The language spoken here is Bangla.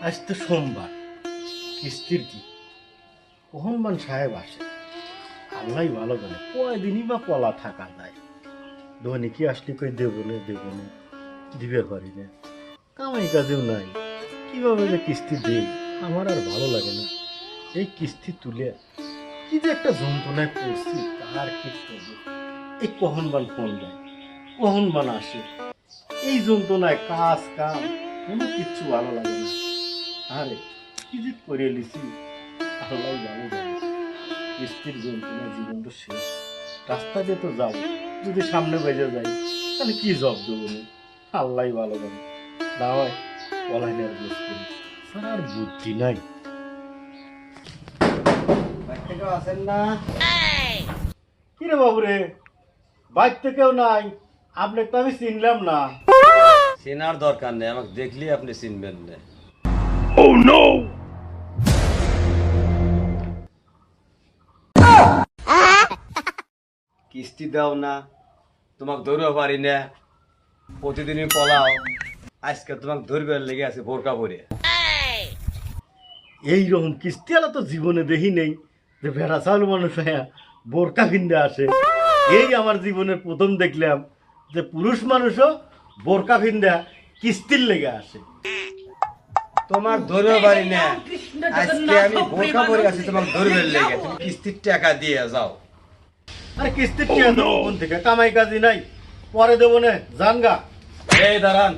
আজ তো সোমবার, কিস্তির দিন। মোহনবান সাহেব আসে, আল্লাহ ভালো জানে কয়দিনই বা পলা থাকা যায়। ধনী কি আসলে কই দেবো না দিবে পারি না, কামাই কাজেও নাই, কিভাবে যে কিস্তি দেই আমার আর ভালো লাগে না। এই কিস্তি তুলে কি যে একটা যন্ত্রণায় পড়ছি তার কি করবো। এই কহনবান ফোন দেয়, কহনবান আসে, এই যন্ত্রণায় কাজ কাম কোনো কিচ্ছু ভালো লাগে না। আরে কি যে করে লিছি আল্লাহ ভালো জানে। কিস্তির যন্ত্রণা জীবনটা শেষ, রাস্তা দিয়ে তো যাবো, যদি সামনে বেজে যাই তাহলে কি জব দেবো আমি, আল্লাহ ভালো জানে। না হয় পলাই নেওয়ার বোঝ করি, স্যার আর বুদ্ধি নাই। আছেন না কি রে বাবু রে, বাইক থেকেও নাই, আপনি তো আমি চিনলাম না। চেনার দরকার নেই, আমাকে দেখলি আপনি চিনবেন না। কিস্তি দাও না, তোমাকে ধরতে পারি না, প্রতিদিনই পলাও, আজকে তোমাকে ধরবার লেগে আছে বোরকা পরে। এইরকম কিস্তি আলা তো জীবনে দেখি নেই যে ভেড়া চাউল মানুষ হ্যাঁ বোরকা কিনতে আসে। এই আমার জীবনের প্রথম দেখলাম যে পুরুষ মানুষও বোরকা কিনতে কিস্তির লেগে আসে। তোমার ধরতে পারি না, আজকে আমি বোরকা পরে আছি তোমাকে ধরবার লেগে, তুমি কিস্তির টাকা দিয়ে যাও। আরে কিস্তির টাকা দেবো কোন থেকে, কামাই কাজি নাই, পরে দেবো না, জানগা। এই দাঁড়ান।